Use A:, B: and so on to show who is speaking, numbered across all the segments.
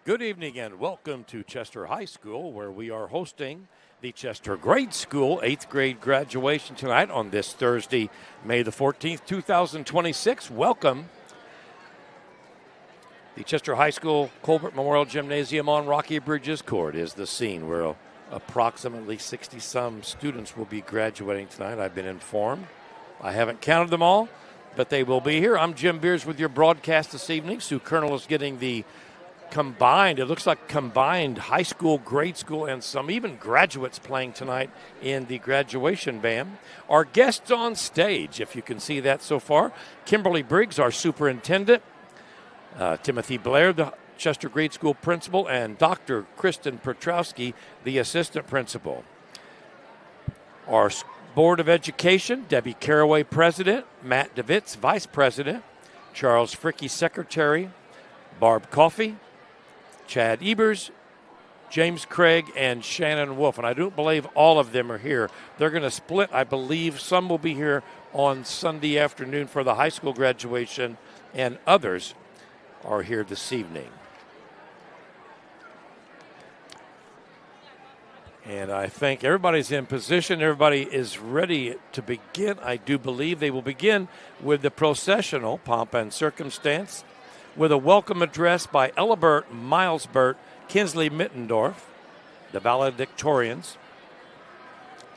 A: Good evening and welcome to Chester High School, where we are hosting the Chester Grade School 8th grade graduation tonight on this Thursday, May the 14th, 2026. Welcome. The Chester High School Colbert Memorial Gymnasium on Rocky Bridges Court is the scene where approximately 60-some students will be graduating tonight. I've been informed. I haven't counted them all, but they will be here. I'm Jim Beers with your broadcast this evening. Sue Colonel is getting the combined, it looks like combined high school, grade school, and some even graduates playing tonight in the graduation band. Our guests on stage, if you can see that so far, Kimberly Briggs, our superintendent, Timothy Blair, the Chester Grade School principal, and Dr. Kristen Petrowski, the assistant principal. Our Board of Education, Debbie Caraway, president, Matt DeVitz, vice president, Charles Fricke, secretary, Barb Coffey, Chad Ebers, James Craig, and Shannon Wolf. And I don't believe all of them are here. They're going to split. I believe some will be here on Sunday afternoon for the high school graduation, and others are here this evening. And I think everybody's in position. Everybody is ready to begin. I do believe they will begin with the processional pomp and circumstance, with a welcome address by Ellibert Milesbert, Kinsley Mittendorf, the valedictorians,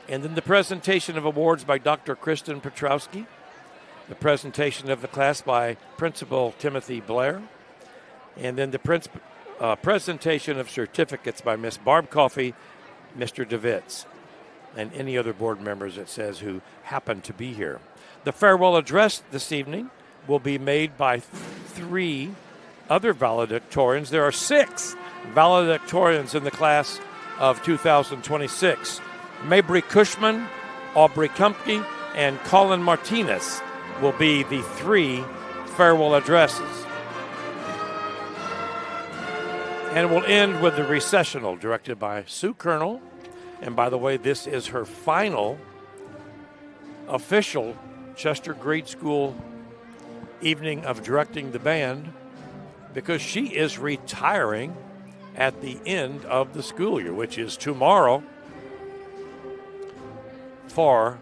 A: and then the presentation of awards by Dr. Kristen Petrowski, the presentation of the class by Principal Timothy Blair, and then the presentation of certificates by Miss Barb Coffey, Mr. DeVitz, and any other board members, it says, who happen to be here. The farewell address this evening will be made by three other valedictorians. There are 6 valedictorians in the class of 2026. Mabry Cushman, Aubrey Kumpke, and Colin Martinez will be the 3 farewell addresses. And we'll end with the recessional directed by Sue Colonel. And by the way, this is her final official Chester Grade School evening of directing the band, because she is retiring at the end of the school year, which is tomorrow, for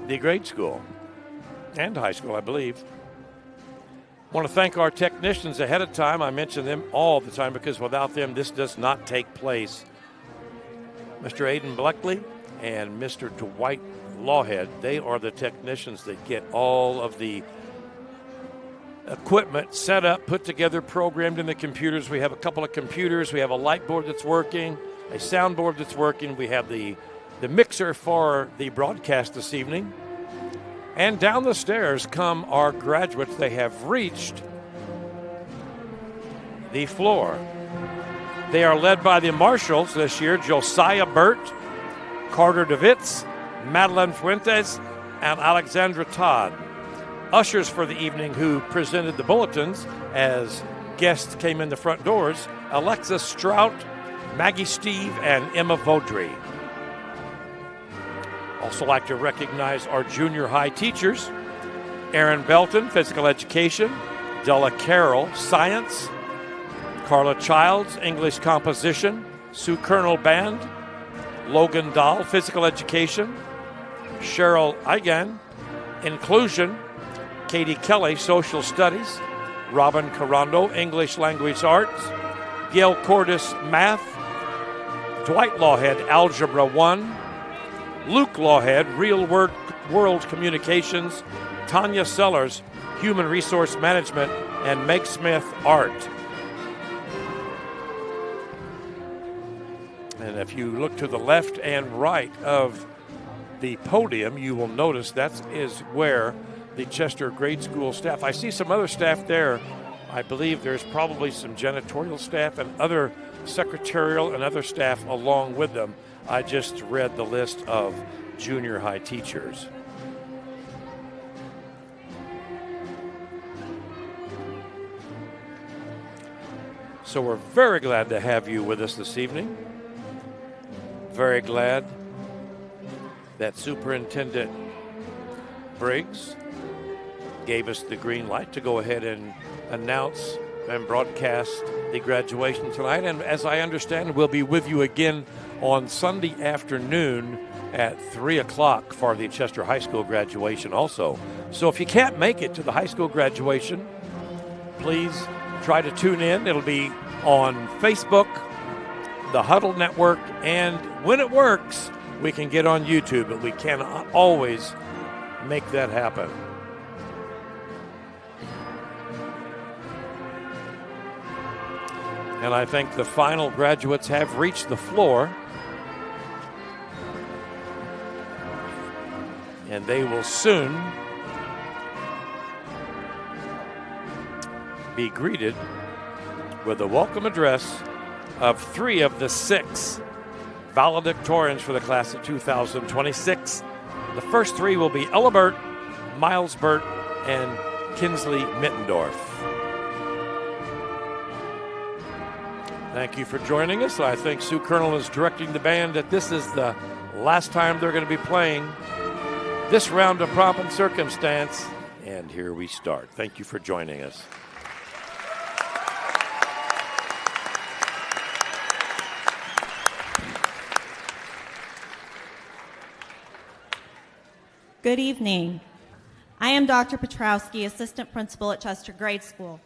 A: the grade school and high school, I believe. I want to thank our technicians ahead of time. I mention them all the time because without them, this does not take place. Mr. Aiden Bleckley and Mr. Dwight Lawhead, they are the technicians that get all of the equipment set up, put together, programmed in the computers. We have a couple of computers. We have a light board that's working, a soundboard that's working. We have the mixer for the broadcast this evening. And down the stairs come our graduates. They have reached the floor. They are led by the marshals this year, Josiah Burt, Carter DeVitz, Madeline Fuentes, and Alexandra Todd. Ushers for the evening who presented the bulletins as guests came in the front doors, Alexis Strout, Maggie Steve, and Emma Vaudry. Also like to recognize our junior high teachers, Aaron Belton, physical education, Della Carroll, science, Carla Childs, English composition, Sue Colonel band, Logan Dahl, physical education, Cheryl Igan, inclusion, Katie Kelly, social studies, Robin Carando, English language arts, Gail Cordis, math, Dwight Lawhead, algebra 1, Luke Lawhead, real world communications, Tanya Sellers, human resource management, and Meg Smith, art. And if you look to the left and right of the podium, you will notice that is where the Chester Grade School staff. I see some other staff there. I believe there's probably some janitorial staff and other secretarial and other staff along with them. I just read the list of junior high teachers. So we're very glad to have you with us this evening. Very glad that Superintendent Briggs gave us the green light to go ahead and announce and broadcast the graduation tonight. And as I understand, we'll be with you again on Sunday afternoon at 3 o'clock for the Chester High School graduation also. So if you can't make it to the high school graduation, please try to tune in. It'll be on Facebook, the Huddle Network, and when it works, we can get on YouTube, but we cannot always make that happen. And I think the final graduates have reached the floor. And they will soon be greeted with a welcome address of 3 of the 6 valedictorians for the class of 2026. The first 3 will be Ella Burt, Miles Burt, and Kinsley Mittendorf. Thank you for joining us. I think Sue Colonel is directing the band that this is the last time they're going to be playing this round of Pomp and Circumstance. And here we start. Thank you for joining us.
B: Good evening. I am Dr. Petrowski, Assistant Principal at Chester Grade School.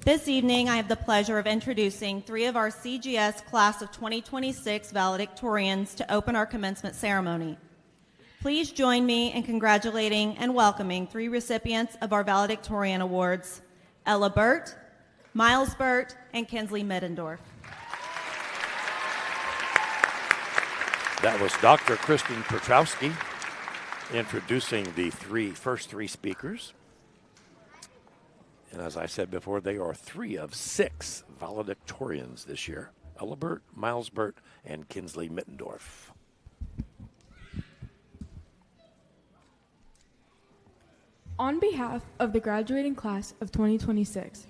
B: This evening, I have the pleasure of introducing 3 of our CGS Class of 2026 valedictorians to open our commencement ceremony. Please join me in congratulating and welcoming 3 recipients of our valedictorian awards, Ella Burt, Miles Burt, and Kinsley Mittendorf.
A: That was Dr. Kristen Petrowski introducing the first three speakers. And as I said before, they are 3 of 6 valedictorians this year. Ella Burt, Miles Burt, and Kinsley Mittendorf.
C: On behalf of the graduating class of 2026,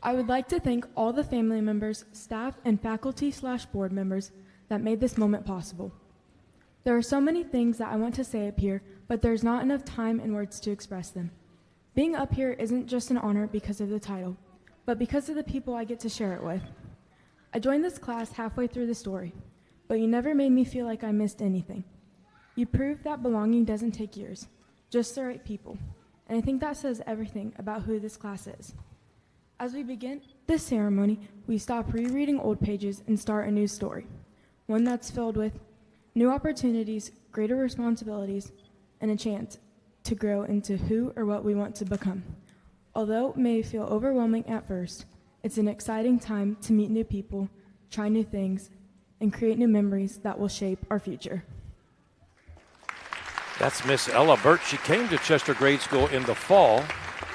C: I would like to thank all the family members, staff, and faculty/board members that made this moment possible. There are so many things that I want to say up here, but there's not enough time and words to express them. Being up here isn't just an honor because of the title, but because of the people I get to share it with. I joined this class halfway through the story, but you never made me feel like I missed anything. You proved that belonging doesn't take years, just the right people. And I think that says everything about who this class is. As we begin this ceremony, we stop rereading old pages and start a new story, one that's filled with new opportunities, greater responsibilities, and a chance to grow into who or what we want to become. Although it may feel overwhelming at first, it's an exciting time to meet new people, try new things, and create new memories that will shape our future.
A: That's Miss Ella Burt. She came to Chester Grade School in the fall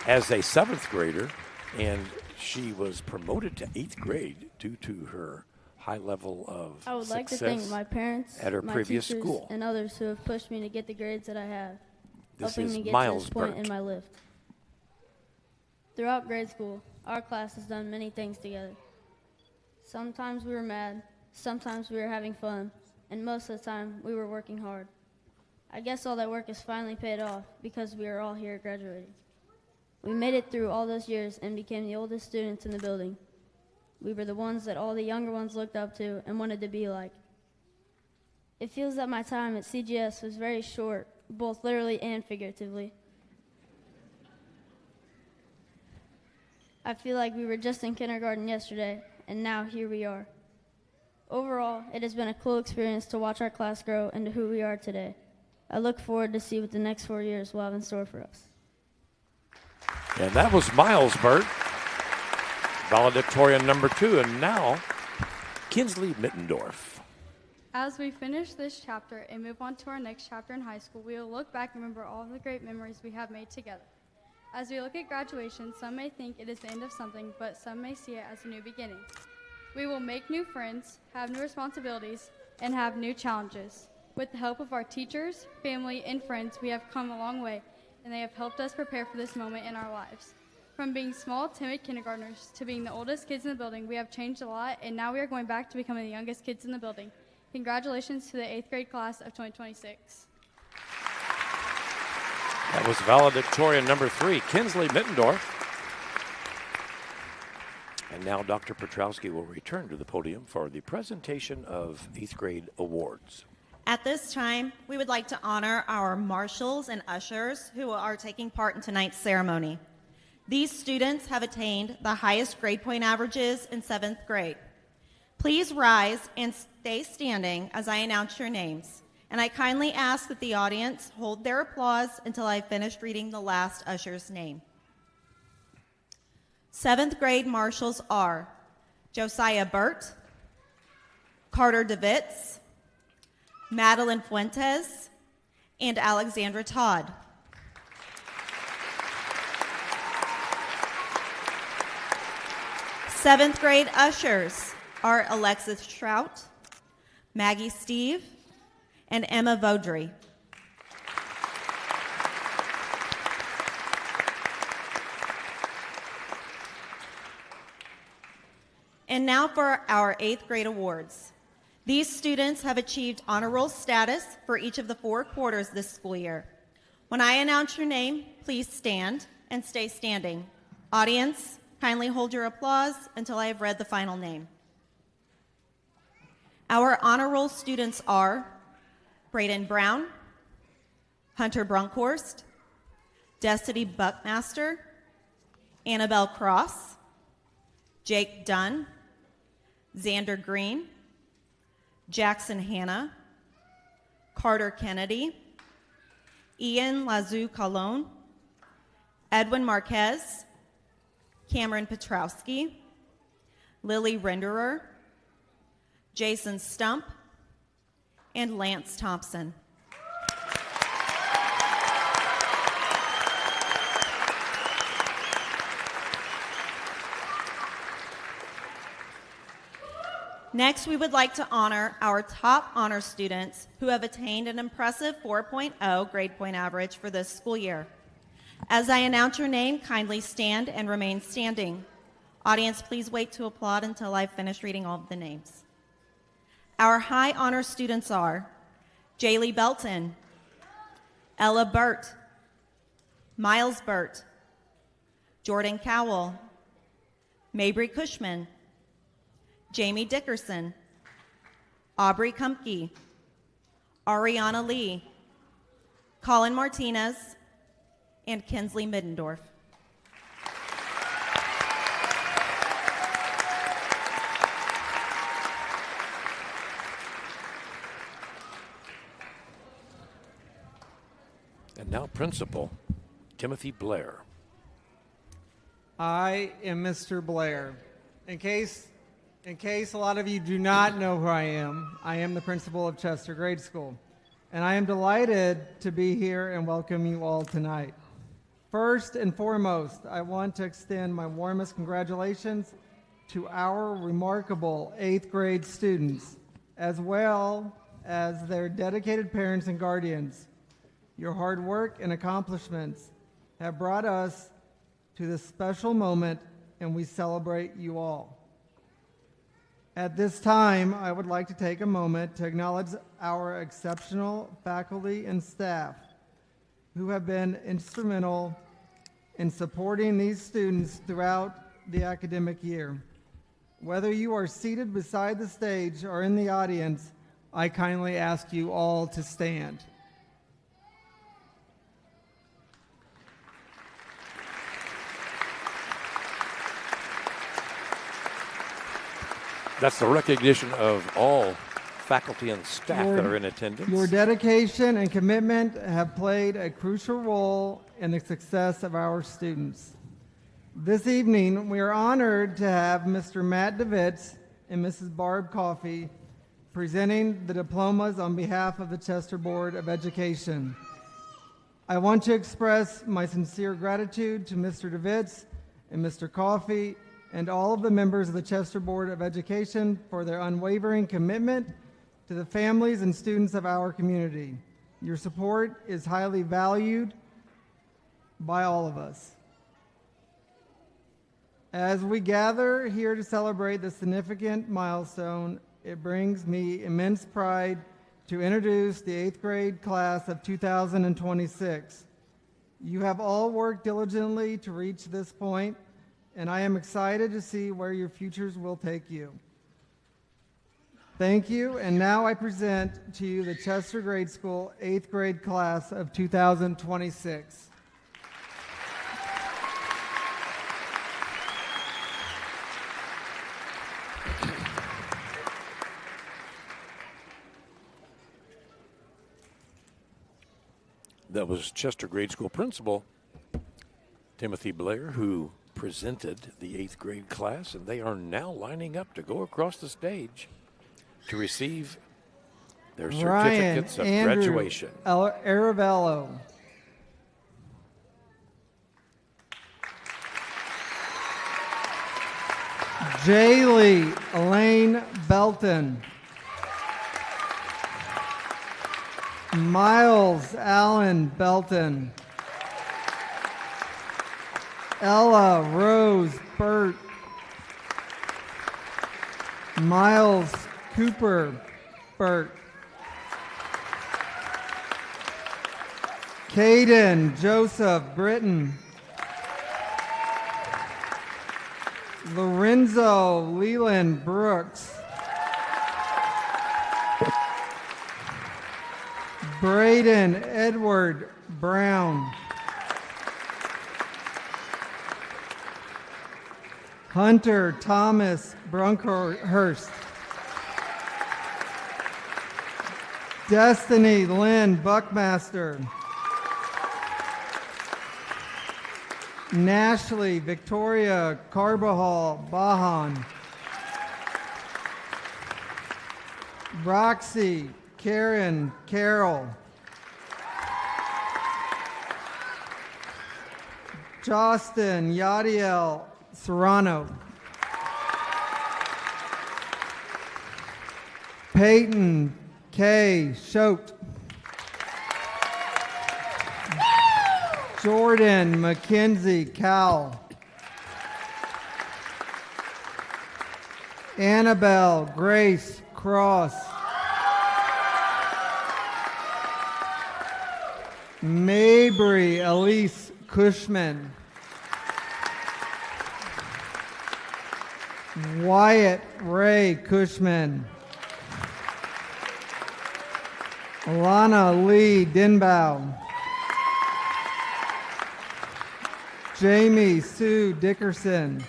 A: as a 7th grader, and she was promoted to 8th grade due to her high level of
D: I would like to
A: success
D: thank my parents,
A: at her
D: my
A: previous
D: teachers,
A: school.
D: and others who have pushed me to get the grades that I have,
A: This
D: helping
A: is
D: me get
A: Miles
D: to this point
A: Burt.
D: in my lift. Throughout grade school, our class has done many things together. Sometimes we were mad, sometimes we were having fun, and most of the time we were working hard. I guess all that work has finally paid off because we are all here graduating. We made it through all those years and became the oldest students in the building. We were the ones that all the younger ones looked up to and wanted to be like. It feels that my time at CGS was very short, both literally and figuratively. I feel like we were just in kindergarten yesterday, and now here we are. Overall, it has been a cool experience to watch our class grow into who we are today. I look forward to see what the next 4 years will have in store for us.
A: And that was Miles Burt, valedictorian number 2, and now Kinsley Mittendorf.
E: As we finish this chapter and move on to our next chapter in high school, we will look back and remember all the great memories we have made together. As we look at graduation, some may think it is the end of something, but some may see it as a new beginning. We will make new friends, have new responsibilities, and have new challenges. With the help of our teachers, family, and friends, we have come a long way, and they have helped us prepare for this moment in our lives. From being small, timid kindergartners to being the oldest kids in the building, we have changed a lot, and now we are going back to becoming the youngest kids in the building. Congratulations to the 8th grade class of 2026. That
A: was valedictorian number 3, Kinsley Mittendorf. And now Dr. Petrowski will return to the podium for the presentation of 8th grade awards.
B: At this time, we would like to honor our marshals and ushers who are taking part in tonight's ceremony. These students have attained the highest grade point averages in 7th grade. Please rise and stay standing as I announce your names. And I kindly ask that the audience hold their applause until I've finished reading the last usher's name. 7th grade marshals are Josiah Burt, Carter DeVitz, Madeline Fuentes, and Alexandra Todd. Seventh grade ushers are Alexis Trout, Maggie Steve, and Emma Vaudry. And now for our 8th grade awards. These students have achieved honor roll status for each of the 4 quarters this school year. When I announce your name, please stand and stay standing. Audience, kindly hold your applause until I have read the final name. Our honor roll students are Braden Brown, Hunter Brunkhorst, Destiny Buckmaster, Annabelle Cross, Jake Dunn, Xander Green, Jackson Hanna, Carter Kennedy, Ian Lazou Colon, Edwin Marquez, Cameron Petrowski, Lily Renderer, Jason Stump, and Lance Thompson. Next, we would like to honor our top honor students who have attained an impressive 4.0 grade point average for this school year. As I announce your name, kindly stand and remain standing. Audience, please wait to applaud until I've finished reading all of the names. Our high honor students are Jaylee Belton, Ella Burt, Miles Burt, Jordan Cowell, Mabry Cushman, Jamie Dickerson, Aubrey Kumpke, Ariana Lee, Colin Martinez, and Kinsley Middendorf.
A: And now Principal Timothy Blair.
F: I am Mr. Blair. In case a lot of you do not know who I am the principal of Chester Grade School, and I am delighted to be here and welcome you all tonight. First and foremost, I want to extend my warmest congratulations to our remarkable 8th grade students, as well as their dedicated parents and guardians. Your hard work and accomplishments have brought us to this special moment, and we celebrate you all. At this time, I would like to take a moment to acknowledge our exceptional faculty and staff who have been instrumental in supporting these students throughout the academic year. Whether you are seated beside the stage or in the audience, I kindly ask you all to stand.
A: That's the recognition of all faculty and staff that are in attendance.
F: Your dedication and commitment have played a crucial role in the success of our students. This evening, we are honored to have Mr. Matt DeVitz and Mrs. Barb Coffey presenting the diplomas on behalf of the Chester Board of Education. I want to express my sincere gratitude to Mr. DeVitz and Mr. Coffey and all of the members of the Chester Board of Education for their unwavering commitment to the families and students of our community. Your support is highly valued by all of us. As we gather here to celebrate this significant milestone, it brings me immense pride to introduce the 8th grade class of 2026. You have all worked diligently to reach this point, and I am excited to see where your futures will take you. Thank you, and now I present to you the Chester Grade School 8th grade class of 2026.
A: That was Chester Grade School Principal Timothy Blair, who presented the 8th grade class, and they are now lining up to go across the stage to receive their certificates of
F: Andrew
A: graduation.
F: Aravello. Jaylee Elaine Belton. Miles Allen Belton. Ella Rose Burt. Miles Cooper Burt. Caden Joseph Britton. Lorenzo Leland Brooks. Braden Edward Brown. Hunter Thomas Brunkhurst. Destiny Lynn Buckmaster. Nashley Victoria Carbajal Bahan. Roxy Karen Carroll. Justin Yadiel Serrano. Peyton K. Schote. Jordan Mackenzie Cowell. Annabelle Grace Cross. Mabry Elise Cushman. Wyatt Ray Cushman. Alana Lee Denbow. Jamie Sue Dickerson.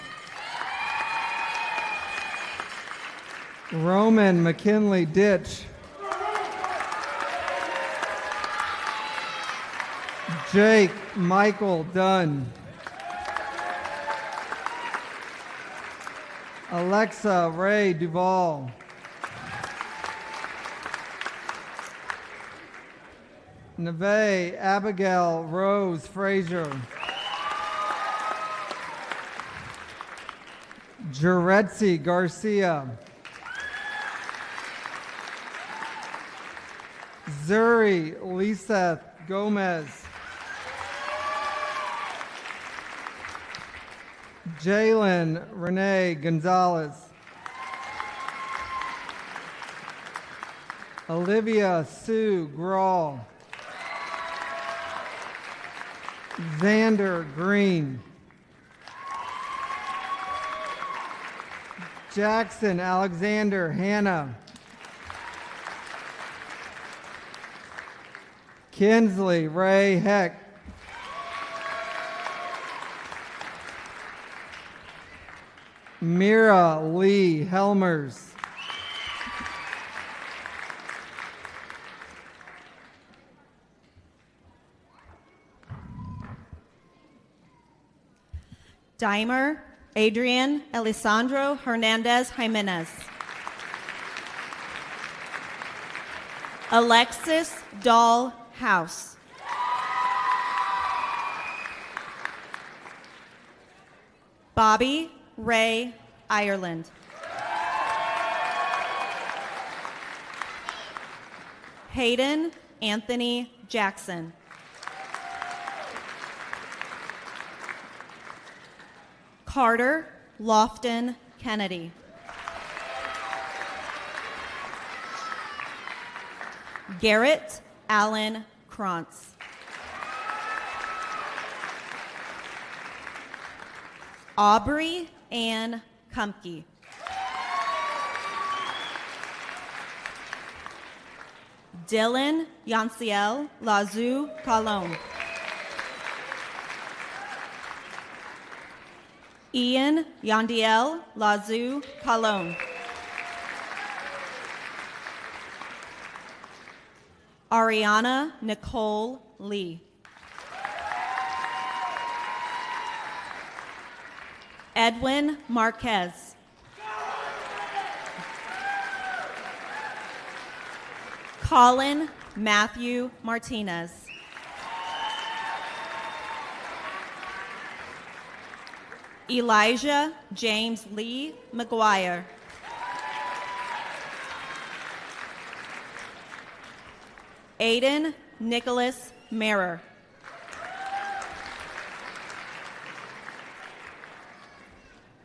F: Roman McKinley Ditch. Jake Michael Dunn. Alexa Ray Duvall. Neve Abigail Rose Frazier. Jaretzi Garcia. Zuri Lisa Gomez. Jalen Renee Gonzalez. Olivia Sue Grawl. Xander Green. Jackson Alexander Hannah. Kinsley Ray Heck. Mira Lee Helmers.
B: Dimer Adrian Alessandro Hernandez Jimenez. Alexis Dahl House. Bobby Ray Ireland. Hayden Anthony Jackson. Carter Lofton Kennedy. Garrett Allen Krantz. Aubrey Ann Kumke. Dylan Yanciel Lazu Calon. Ian Yandiel Lazu Calon. Ariana Nicole Lee. Edwin Marquez. Colin Matthew Martinez. Elijah James Lee McGuire. Aiden Nicholas Marer.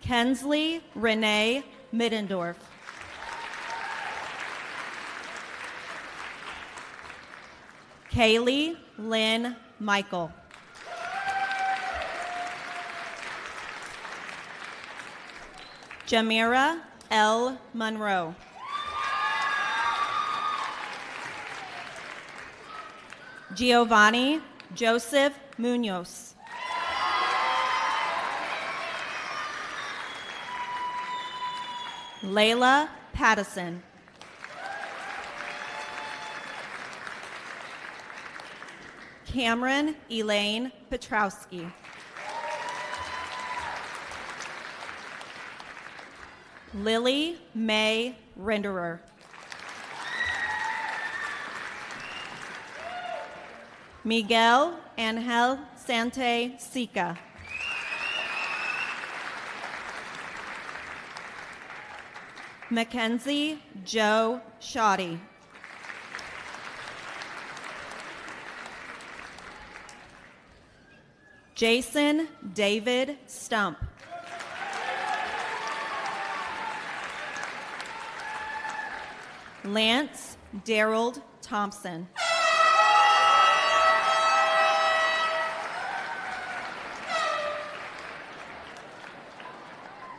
B: Kensley Renee Middendorf. Kaylee Lynn Michael. Jamira L. Monroe. Giovanni Joseph Munoz. Layla Pattison. Cameron Elaine Petrowski. Lily May Renderer. Miguel Angel Sante Sica. Mackenzie Joe Shoddy. Jason David Stump. Lance Daryl Thompson.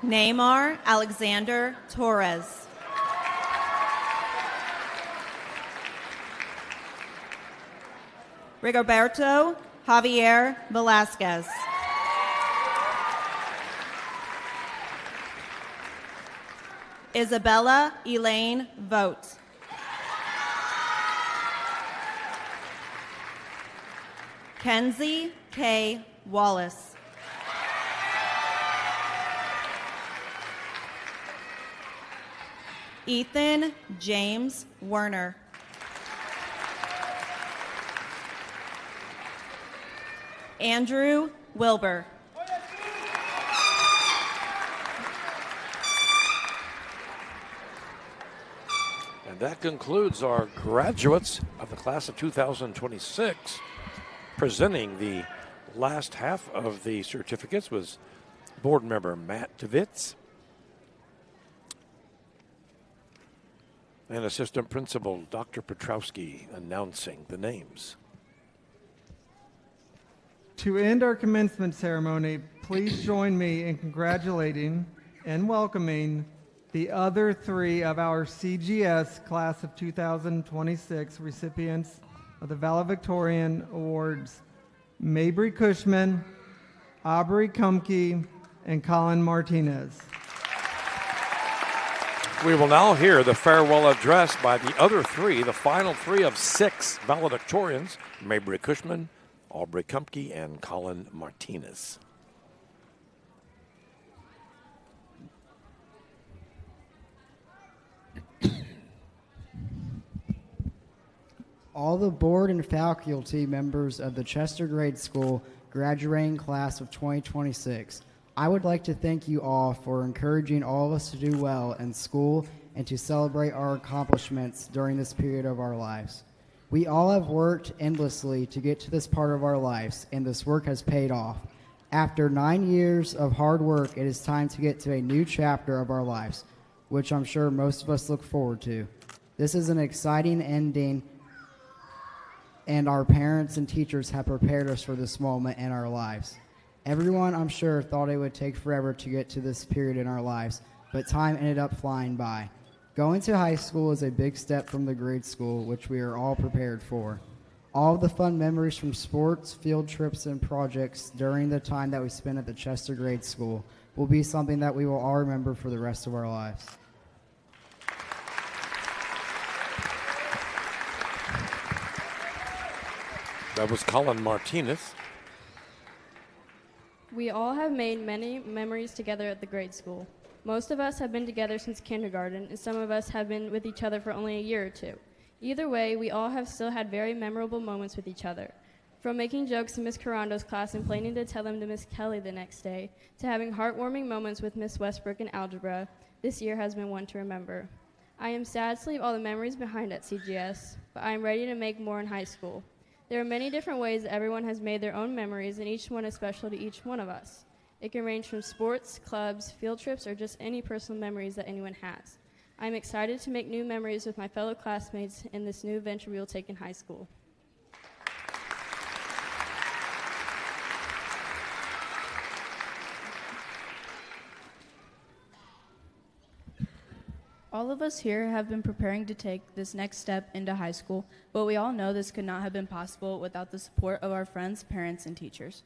B: Neymar Alexander Torres. Rigoberto Javier Velasquez. Isabella Elaine Vogt. Kenzie K. Wallace. Ethan James Werner. Andrew Wilbur.
A: And that concludes our graduates of the class of 2026. Presenting the last half of the certificates was board member Matt DeVitz and assistant principal Dr. Petrowski announcing the names.
F: To end our commencement ceremony, please join me in congratulating and welcoming the other three of our CGS class of 2026 recipients of the Valedictorian Awards, Mabry Cushman, Aubrey Kumke, and Colin Martinez.
A: We will now hear the farewell address by the other three, the final three of six valedictorians, Mabry Cushman, Aubrey Kumke, and Colin Martinez.
G: All the board and faculty members of the Chester Grade School graduating class of 2026, I would like to thank you all for encouraging all of us to do well in school and to celebrate our accomplishments during this period of our lives. We all have worked endlessly to get to this part of our lives, and this work has paid off. After 9 years of hard work, it is time to get to a new chapter of our lives, which I'm sure most of us look forward to. This is an exciting ending, and our parents and teachers have prepared us for this moment in our lives. Everyone, I'm sure, thought it would take forever to get to this period in our lives, but time ended up flying by. Going to high school is a big step from the grade school, which we are all prepared for. All of the fun memories from sports, field trips, and projects during the time that we spent at the Chester Grade School will be something that we will all remember for the rest of our lives.
A: That was Colin Martinez.
H: We all have made many memories together at the grade school. Most of us have been together since kindergarten, and some of us have been with each other for only a year or two. Either way, we all have still had very memorable moments with each other. From making jokes in Miss Carando's class and planning to tell them to Miss Kelly the next day, to having heartwarming moments with Miss Westbrook in algebra, this year has been one to remember. I am sad to leave all the memories behind at CGS, but I am ready to make more in high school. There are many different ways that everyone has made their own memories, and each one is special to each one of us. It can range from sports, clubs, field trips, or just any personal memories that anyone has. I'm excited to make new memories with my fellow classmates in this new venture we will take in high school.
I: All of us here have been preparing to take this next step into high school, but we all know this could not have been possible without the support of our friends, parents, and teachers.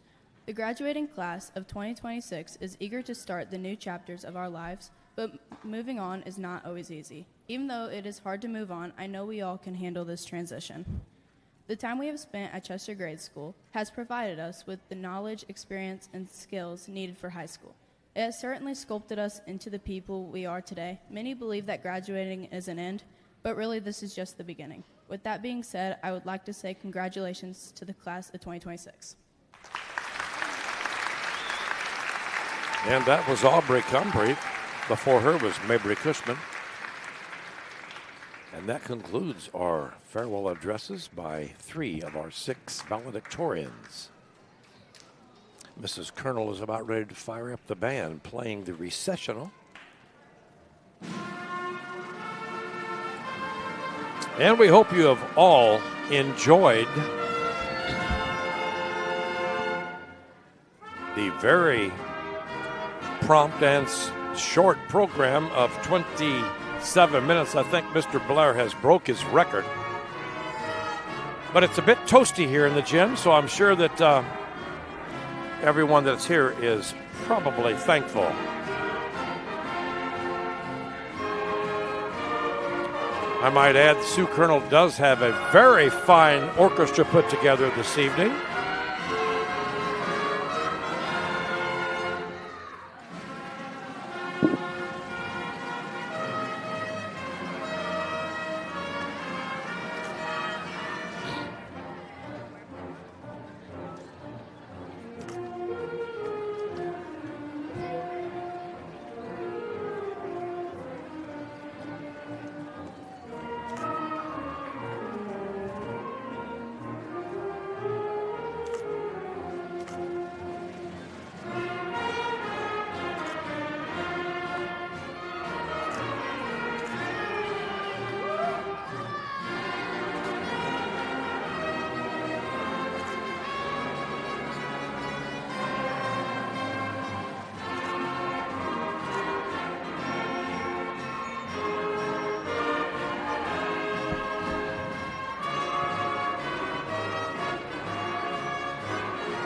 I: The graduating class of 2026 is eager to start the new chapters of our lives, but moving on is not always easy. Even though it is hard to move on, I know we all can handle this transition. The time we have spent at Chester Grade School has provided us with the knowledge, experience, and skills needed for high school. It has certainly sculpted us into the people we are today. Many believe that graduating is an end, but really this is just the beginning. With that being said, I would like to say congratulations to the class of 2026.
A: And that was Aubrey Cumbry. Before her was Mabry Cushman. And that concludes our farewell addresses by 3 of our 6 valedictorians. Mrs. Colonel is about ready to fire up the band, playing the recessional. And we hope you have all enjoyed the very prompt and short program of 27 minutes. I think Mr. Blair has broke his record. But it's a bit toasty here in the gym, so I'm sure that everyone that's here is probably thankful. I might add, Sue Colonel does have a very fine orchestra put together this evening.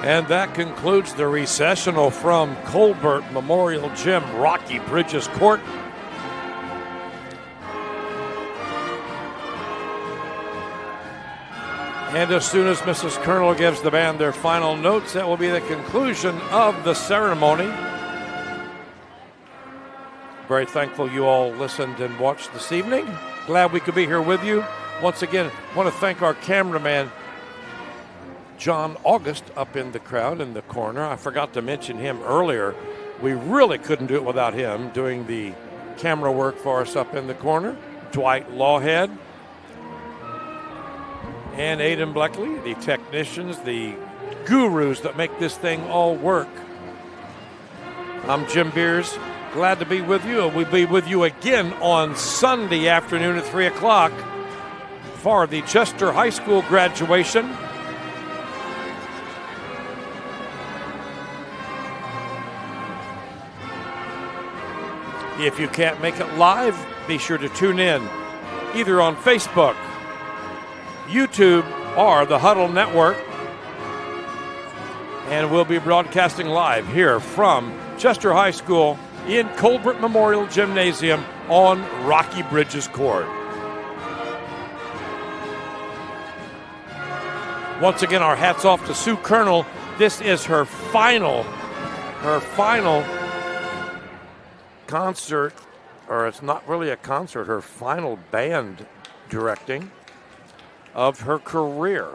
A: And that concludes the recessional from Colbert Memorial Gym, Rocky Bridges Court. And as soon as Mrs. Colonel gives the band their final notes, that will be the conclusion of the ceremony. Very thankful you all listened and watched this evening. Glad we could be here with you. Once again, want to thank our cameraman, John August, up in the crowd in the corner. I forgot to mention him earlier. We really couldn't do it without him doing the camera work for us up in the corner. Dwight Lawhead and Aidan Bleckley, the technicians, the gurus that make this thing all work. I'm Jim Beers. Glad to be with you, and we'll be with you again on Sunday afternoon at 3 o'clock for the Chester High School graduation. If you can't make it live, be sure to tune in either on Facebook, YouTube, or the Huddle Network. And we'll be broadcasting live here from Chester High School in Colbert Memorial Gymnasium on Rocky Bridges Court. Once again, our hats off to Sue Colonel. This is her final concert, or it's not really a concert, her final band directing of her career.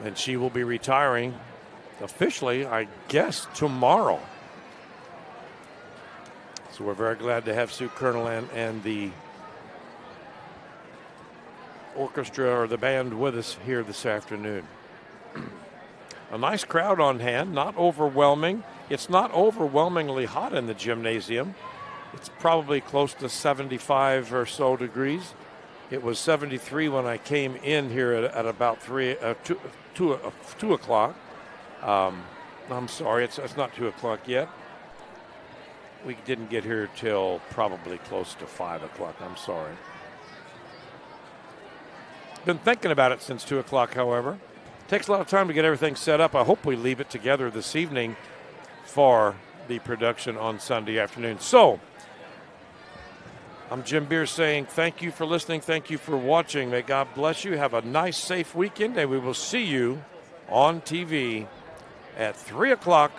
A: And she will be retiring officially, I guess, tomorrow. So we're very glad to have Sue Colonel and the orchestra or the band with us here this afternoon. A nice crowd on hand, not overwhelming. It's not overwhelmingly hot in the gymnasium. It's probably close to 75 or so degrees. It was 73 when I came in here at about 2 o'clock. I'm sorry, it's not 2 o'clock yet. We didn't get here till probably close to 5 o'clock. I'm sorry. Been thinking about it since 2 o'clock, however. Takes a lot of time to get everything set up. I hope we leave it together this evening for the production on Sunday afternoon. So, I'm Jim Beer saying thank you for listening. Thank you for watching. May God bless you. Have a nice, safe weekend, and we will see you on TV at 3 o'clock